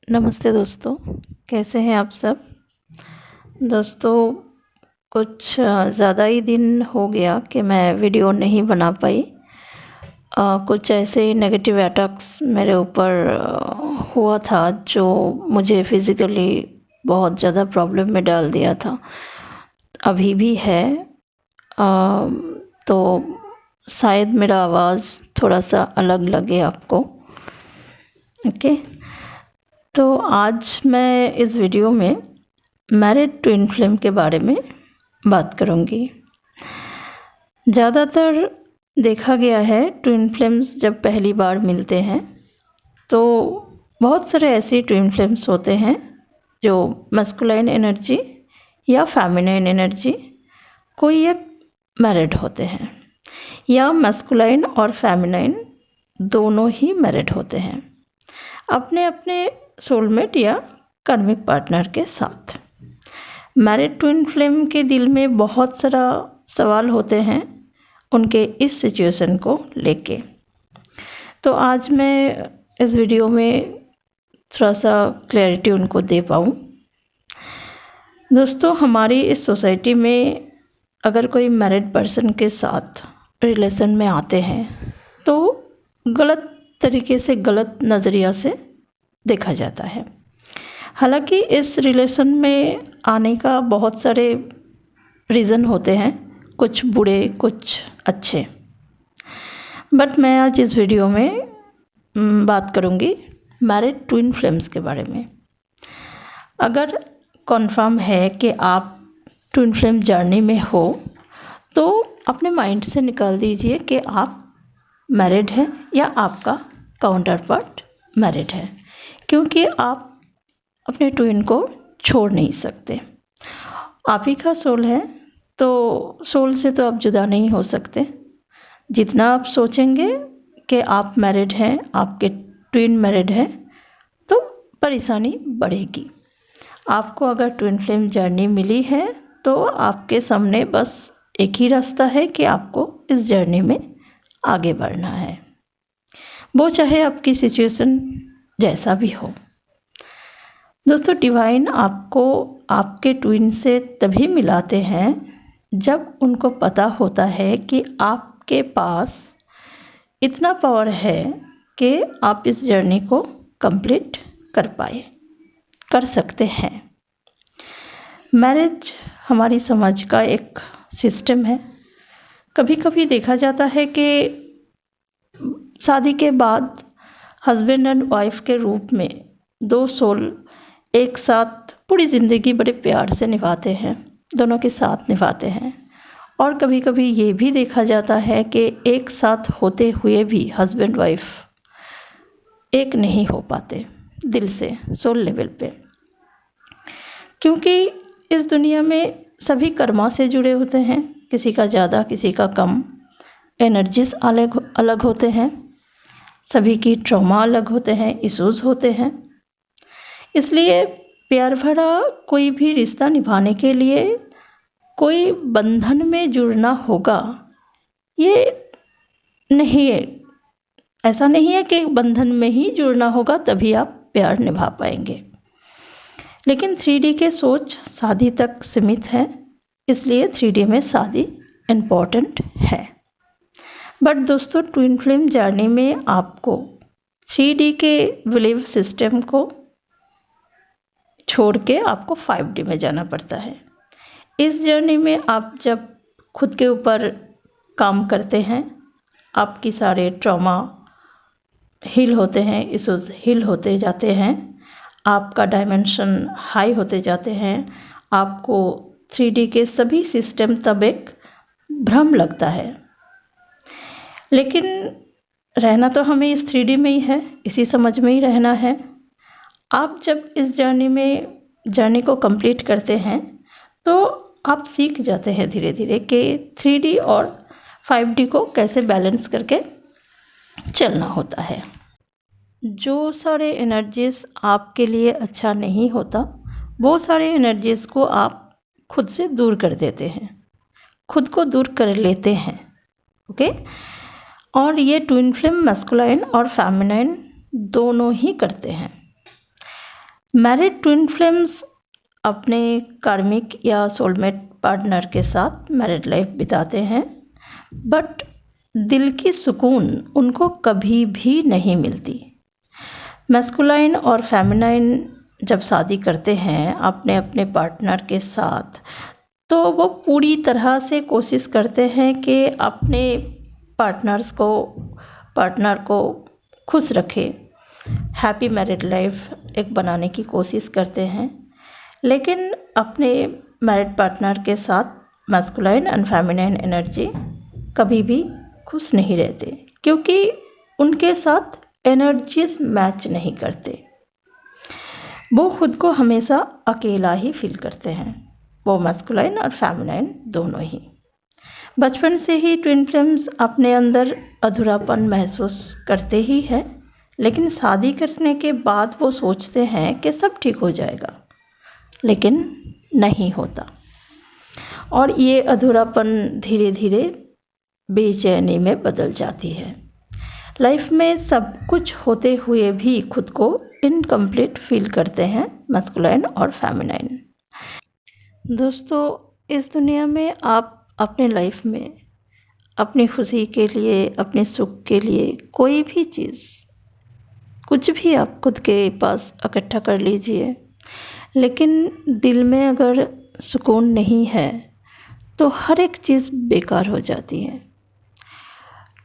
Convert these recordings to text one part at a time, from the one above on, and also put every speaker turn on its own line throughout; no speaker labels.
नमस्ते दोस्तों, कैसे हैं आप सब। दोस्तों कुछ ज़्यादा ही दिन हो गया कि मैं वीडियो नहीं बना पाई। कुछ ऐसे नेगेटिव अटैक्स मेरे ऊपर हुआ था जो मुझे फिज़िकली बहुत ज़्यादा प्रॉब्लम में डाल दिया था, अभी भी है। तो शायद मेरा आवाज़ थोड़ा सा अलग लगे आपको। ओके, तो आज मैं इस वीडियो में मैरिड ट्विन फ्लेम के बारे में बात करूंगी। ज़्यादातर देखा गया है ट्विन फ्लेम्स जब पहली बार मिलते हैं तो बहुत सारे ऐसे ट्विन फ्लेम्स होते हैं जो मैस्कुलाइन एनर्जी या फेमिनाइन एनर्जी कोई एक मैरिड होते हैं, या मैस्कुलाइन और फेमिनाइन दोनों ही मैरिड होते हैं अपने अपने सोलमेट या कर्मिक पार्टनर के साथ। मैरिड ट्विन फ्लेम के दिल में बहुत सारा सवाल होते हैं उनके इस सिचुएशन को लेके। तो आज मैं इस वीडियो में थोड़ा सा क्लैरिटी उनको दे पाऊँ। दोस्तों, हमारी इस सोसाइटी में अगर कोई मैरिड पर्सन के साथ रिलेशन में आते हैं तो गलत तरीके से, गलत नज़रिया से देखा जाता है। हालांकि इस रिलेशन में आने का बहुत सारे रीज़न होते हैं, कुछ बुरे कुछ अच्छे। बट मैं आज इस वीडियो में बात करूंगी मैरिड ट्विन फ्लेम्स के बारे में। अगर कन्फर्म है कि आप ट्विन फ्लेम जर्नी में हो तो अपने माइंड से निकाल दीजिए कि आप मैरिड हैं या आपका काउंटर पार्ट मैरिड है, क्योंकि आप अपने ट्विन को छोड़ नहीं सकते। आप ही का सोल है तो सोल से तो आप जुदा नहीं हो सकते। जितना आप सोचेंगे कि आप मैरिड हैं, आपके ट्विन मैरिड हैं, तो परेशानी बढ़ेगी। आपको अगर ट्विन फ्लेम जर्नी मिली है तो आपके सामने बस एक ही रास्ता है कि आपको इस जर्नी में आगे बढ़ना है, वो चाहे आपकी सिचुएशन जैसा भी हो। दोस्तों, डिवाइन आपको आपके ट्विन से तभी मिलाते हैं जब उनको पता होता है कि आपके पास इतना पावर है कि आप इस जर्नी को कंप्लीट कर सकते हैं। मैरिज हमारी समाज का एक सिस्टम है। कभी कभी देखा जाता है कि शादी के बाद हस्बैंड एंड वाइफ के रूप में दो सोल एक साथ पूरी ज़िंदगी बड़े प्यार से निभाते हैं, दोनों के साथ निभाते हैं। और कभी कभी ये भी देखा जाता है कि एक साथ होते हुए भी हस्बैंड वाइफ एक नहीं हो पाते दिल से, सोल लेवल पे, क्योंकि इस दुनिया में सभी कर्मा से जुड़े होते हैं, किसी का ज़्यादा किसी का कम, एनर्जीज अलग अलग होते हैं, सभी की ट्रॉमा अलग होते हैं, इश्यूज़ होते हैं। इसलिए प्यार भरा कोई भी रिश्ता निभाने के लिए कोई बंधन में जुड़ना होगा, ये नहीं है। ऐसा नहीं है कि बंधन में ही जुड़ना होगा तभी आप प्यार निभा पाएंगे। लेकिन 3D के सोच शादी तक सीमित है, इसलिए 3D में शादी इम्पोर्टेंट है। बट दोस्तों, ट्विन फ्लेम जर्नी में आपको 3D के बिलीव सिस्टम को छोड़ के आपको 5D में जाना पड़ता है। इस जर्नी में आप जब खुद के ऊपर काम करते हैं, आपकी सारे ट्रॉमा हील होते हैं, इश्यूज हील होते जाते हैं, आपका डायमेंशन हाई होते जाते हैं, आपको 3D के सभी सिस्टम तब एक भ्रम लगता है। लेकिन रहना तो हमें इस 3D में ही है, इसी समझ में ही रहना है। आप जब इस जर्नी को कंप्लीट करते हैं तो आप सीख जाते हैं धीरे धीरे कि 3D और 5D को कैसे बैलेंस करके चलना होता है। जो सारे एनर्जीज आपके लिए अच्छा नहीं होता, वो सारे एनर्जीज को आप खुद से दूर कर देते हैं, खुद को दूर कर लेते हैं। ओके, और ये ट्विन फ्लेम मैस्कुलाइन और फेमिनाइन दोनों ही करते हैं। मैरिड ट्विन फ्लेम्स अपने कार्मिक या सोलमेट पार्टनर के साथ मैरिड लाइफ बिताते हैं, बट दिल की सुकून उनको कभी भी नहीं मिलती। मैस्कुलाइन और फेमिनाइन जब शादी करते हैं अपने अपने पार्टनर के साथ, तो वो पूरी तरह से कोशिश करते हैं कि अपने पार्टनर को खुश रखें, हैप्पी मैरिड लाइफ एक बनाने की कोशिश करते हैं। लेकिन अपने मैरिड पार्टनर के साथ मैस्कुलाइन एंड फेमिनाइन एनर्जी कभी भी खुश नहीं रहते, क्योंकि उनके साथ एनर्जीज मैच नहीं करते। वो खुद को हमेशा अकेला ही फील करते हैं, वो मैस्कुलाइन और फेमिनाइन दोनों ही। बचपन से ही ट्विन फ्लेम्स अपने अंदर अधूरापन महसूस करते ही हैं, लेकिन शादी करने के बाद वो सोचते हैं कि सब ठीक हो जाएगा, लेकिन नहीं होता। और ये अधूरापन धीरे धीरे बेचैनी में बदल जाती है। लाइफ में सब कुछ होते हुए भी खुद को इनकम्प्लीट फील करते हैं मैस्कुलाइन और फेमिनाइन। दोस्तों, इस दुनिया में आप अपने लाइफ में अपनी खुशी के लिए, अपने सुख के लिए कोई भी चीज़, कुछ भी आप खुद के पास इकट्ठा कर लीजिए, लेकिन दिल में अगर सुकून नहीं है तो हर एक चीज़ बेकार हो जाती है।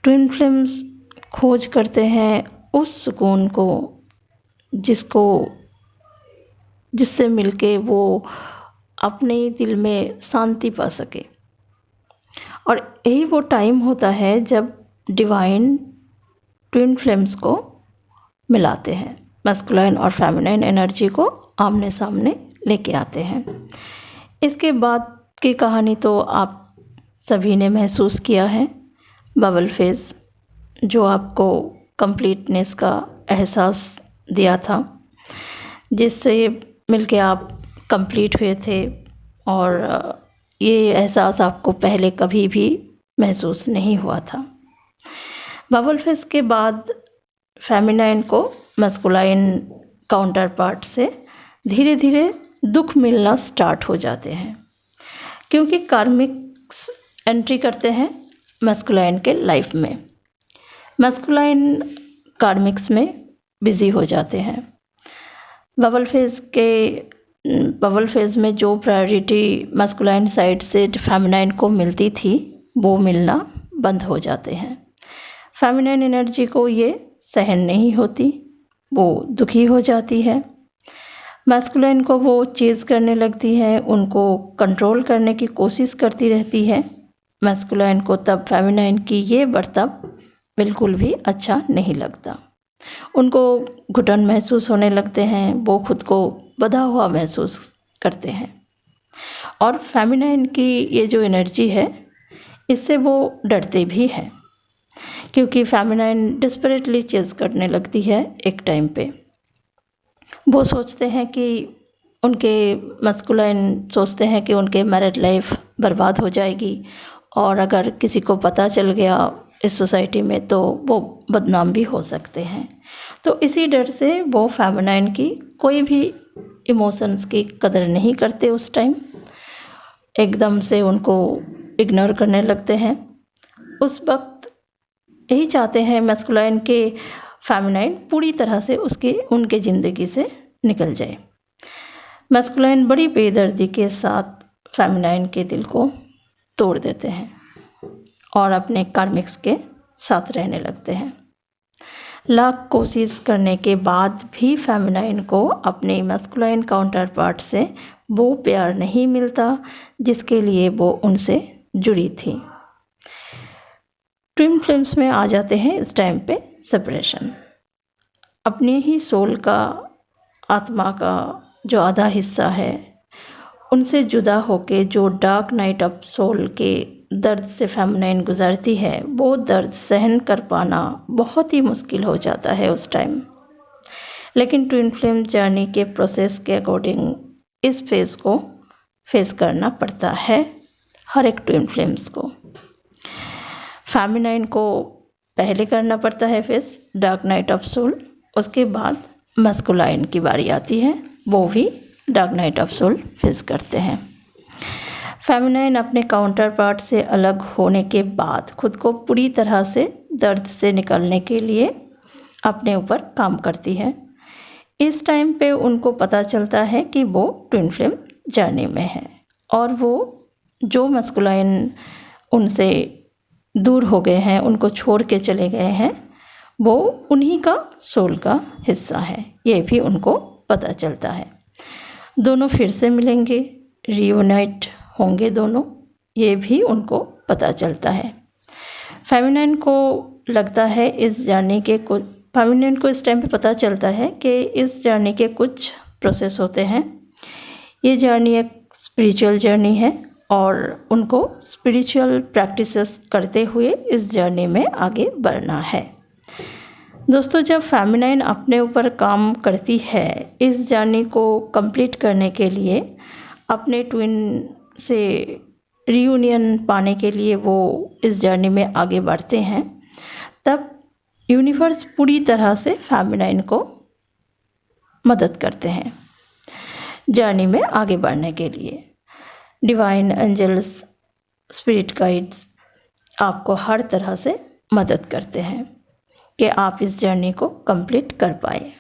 ट्विन फ्लेम्स खोज करते हैं उस सुकून को जिससे मिलके वो अपने दिल में शांति पा सके। और यही वो टाइम होता है जब डिवाइन ट्विन फ्लेम्स को मिलाते हैं, मैस्कुलाइन और फेमिनाइन एनर्जी को आमने सामने लेके आते हैं। इसके बाद की कहानी तो आप सभी ने महसूस किया है, बबल फेज़, जो आपको कंप्लीटनेस का एहसास दिया था, जिससे मिलके आप कंप्लीट हुए थे। और ये एहसास आपको पहले कभी भी महसूस नहीं हुआ था। बबल फेज़ के बाद फेमिनाइन को मैस्कुलाइन काउंटर पार्ट से धीरे धीरे दुख मिलना स्टार्ट हो जाते हैं, क्योंकि कार्मिक्स एंट्री करते हैं मैस्कुलाइन के लाइफ में। मैस्कुलाइन कार्मिक्स में बिज़ी हो जाते हैं। बबल फेज़ में जो प्रायोरिटी मैस्कुलाइन साइड से फेमिनाइन को मिलती थी, वो मिलना बंद हो जाते हैं। फेमिनाइन एनर्जी को ये सहन नहीं होती, वो दुखी हो जाती है। मैस्कुलाइन को वो चेज़ करने लगती है, उनको कंट्रोल करने की कोशिश करती रहती है। मैस्कुलाइन को तब फेमिनाइन की ये बर्ताव बिल्कुल भी अच्छा नहीं लगता। उनको घुटन महसूस होने लगते हैं, वो खुद को बंधा हुआ महसूस करते हैं। और फेमिनाइन की ये जो एनर्जी है, इससे वो डरते भी हैं, क्योंकि फेमिनाइन डेस्परेटली चेज़ करने लगती है एक टाइम पे। वो सोचते हैं कि मैस्कुलाइन सोचते हैं कि उनके मैरिड लाइफ बर्बाद हो जाएगी, और अगर किसी को पता चल गया इस सोसाइटी में तो वो बदनाम भी हो सकते हैं। तो इसी डर से वो फेमिनाइन की कोई भी इमोशंस की कदर नहीं करते उस टाइम, एकदम से उनको इग्नोर करने लगते हैं। उस वक्त यही चाहते हैं मैस्कुलाइन के फेमिनाइन पूरी तरह से उनके ज़िंदगी से निकल जाए। मैस्कुलाइन बड़ी बेदर्दी के साथ फेमिनाइन के दिल को तोड़ देते हैं और अपने कार्मिक्स के साथ रहने लगते हैं। लाख कोशिश करने के बाद भी फेमिनाइन को अपने मैस्कुलाइन काउंटर पार्ट से वो प्यार नहीं मिलता जिसके लिए वो उनसे जुड़ी थी। ट्विन फ्लेम्स में आ जाते हैं इस टाइम पे सेपरेशन। अपने ही सोल का, आत्मा का जो आधा हिस्सा है, उनसे जुदा होके जो डार्क नाइट ऑफ सोल के दर्द से फेमिनाइन गुजरती है, वो दर्द सहन कर पाना बहुत ही मुश्किल हो जाता है उस टाइम। लेकिन ट्विन फ्लेम जर्नी के प्रोसेस के अकॉर्डिंग इस फेज़ को फेस करना पड़ता है हर एक ट्विन फ्लेम्स को। फेमिनाइन को पहले करना पड़ता है face dark night of soul, उसके बाद मैस्कुलाइन की बारी आती है वो भी dark night of soul face करते हैं। फेमिनाइन अपने काउंटर पार्ट से अलग होने के बाद खुद को पूरी तरह से दर्द से निकलने के लिए अपने ऊपर काम करती है। इस टाइम पे उनको पता चलता है कि वो ट्विन फ्लेम जर्नी में है और वो जो मस्कुलाइन उनसे दूर हो गए हैं, उनको छोड़ के चले गए हैं, वो उन्हीं का सोल का हिस्सा है, ये भी उनको पता चलता है। दोनों फिर से मिलेंगे, रियूनाइट होंगे दोनों, ये भी उनको पता चलता है। फेमिनाइन को लगता है इस जर्नी के कुछ फेमिनाइन को इस टाइम पे पता चलता है कि इस जर्नी के कुछ प्रोसेस होते हैं। ये जर्नी एक स्पिरिचुअल जर्नी है और उनको स्पिरिचुअल प्रैक्टिसेस करते हुए इस जर्नी में आगे बढ़ना है। दोस्तों, जब फेमिनाइन अपने ऊपर काम करती है इस जर्नी को कंप्लीट करने के लिए, अपने ट्विन से रियूनियन पाने के लिए वो इस जर्नी में आगे बढ़ते हैं, तब यूनिवर्स पूरी तरह से फेमिनाइन को मदद करते हैं जर्नी में आगे बढ़ने के लिए। डिवाइन एंजल्स, स्पिरिट गाइड्स आपको हर तरह से मदद करते हैं कि आप इस जर्नी को कंप्लीट कर पाए।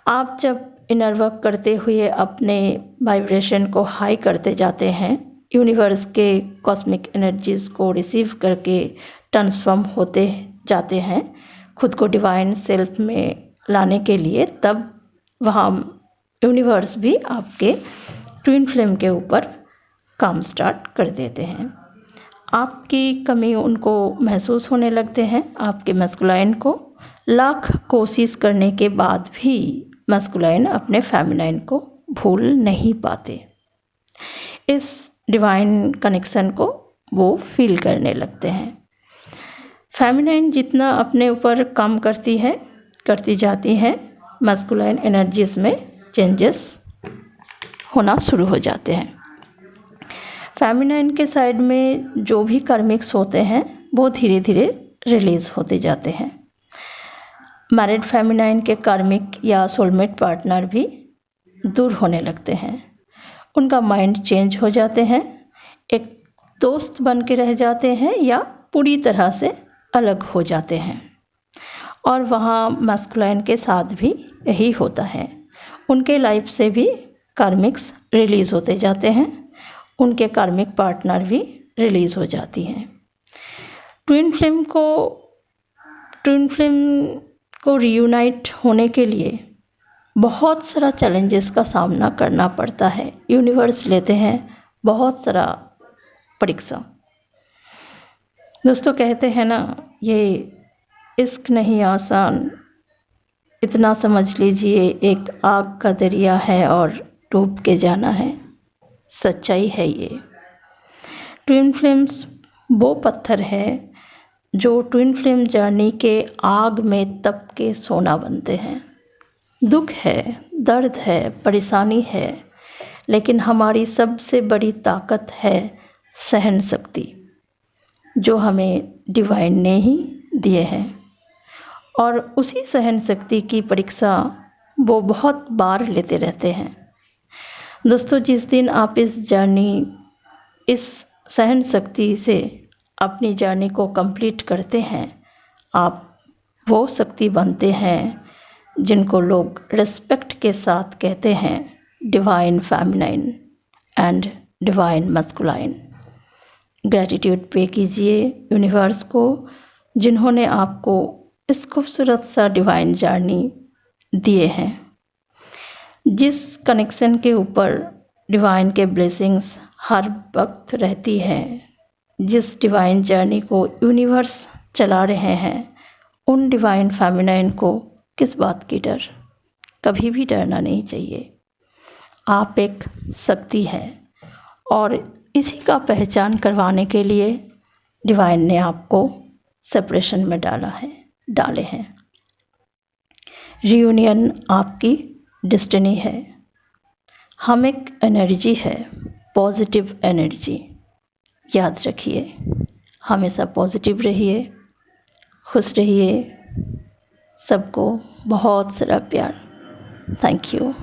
आप जब इनर वर्क करते हुए अपने वाइब्रेशन को हाई करते जाते हैं, यूनिवर्स के कॉस्मिक एनर्जीज़ को रिसीव करके ट्रांसफॉर्म होते जाते हैं खुद को डिवाइन सेल्फ में लाने के लिए, तब वहाँ यूनिवर्स भी आपके ट्विन फ्लेम के ऊपर काम स्टार्ट कर देते हैं। आपकी कमी उनको महसूस होने लगते हैं। आपके मस्कुलाइन को लाख कोशिश करने के बाद भी मस्कुलाइन अपने फेमिनाइन को भूल नहीं पाते। इस डिवाइन कनेक्शन को वो फील करने लगते हैं। फेमिनाइन जितना अपने ऊपर काम करती जाती है, मस्कुलाइन एनर्जीज़ में चेंजेस होना शुरू हो जाते हैं। फेमिनाइन के साइड में जो भी कार्मिक्स होते हैं वो धीरे धीरे रिलीज़ होते जाते हैं। मैरिड फेमिनाइन के कार्मिक या सोलमेट पार्टनर भी दूर होने लगते हैं। उनका माइंड चेंज हो जाते हैं, एक दोस्त बन के रह जाते हैं या पूरी तरह से अलग हो जाते हैं। और वहाँ मस्कुलाइन के साथ भी यही होता है। उनके लाइफ से भी कार्मिक्स रिलीज़ होते जाते हैं, उनके कार्मिक पार्टनर भी रिलीज़ हो जाती हैं। ट्विन फ्लेम को रियूनाइट होने के लिए बहुत सारा चैलेंजेस का सामना करना पड़ता है। यूनिवर्स लेते हैं बहुत सारा परीक्षा। दोस्तों, कहते हैं ना, ये इश्क नहीं आसान, इतना समझ लीजिए एक आग का दरिया है और डूब के जाना है। सच्चाई है ये। ट्विन फ्लेम्स वो पत्थर है जो ट्विन फ्लेम जर्नी के आग में तप के सोना बनते हैं। दुख है, दर्द है, परेशानी है, लेकिन हमारी सबसे बड़ी ताकत है सहन शक्ति, जो हमें डिवाइन ने ही दिए हैं। और उसी सहन शक्ति की परीक्षा वो बहुत बार लेते रहते हैं। दोस्तों, जिस दिन आप इस सहन शक्ति से अपनी जर्नी को कंप्लीट करते हैं, आप वो शक्ति बनते हैं जिनको लोग रिस्पेक्ट के साथ कहते हैं divine feminine and divine masculine. Gratitude पे कीजिए यूनिवर्स को, जिन्होंने आपको इस खूबसूरत सा डिवाइन जर्नी दिए हैं। जिस कनेक्शन के ऊपर डिवाइन के ब्लेसिंग्स हर वक्त रहती है, जिस डिवाइन जर्नी को यूनिवर्स चला रहे हैं, उन डिवाइन फेमिनाइन को किस बात की डर? कभी भी डरना नहीं चाहिए। आप एक शक्ति है और इसी का पहचान करवाने के लिए डिवाइन ने आपको सेपरेशन में डाले हैं। रियूनियन आपकी डेस्टिनी है। हम एक एनर्जी है, पॉजिटिव एनर्जी। याद रखिए, हमेशा पॉजिटिव रहिए, खुश रहिए। सबको बहुत सारा प्यार। Thank you.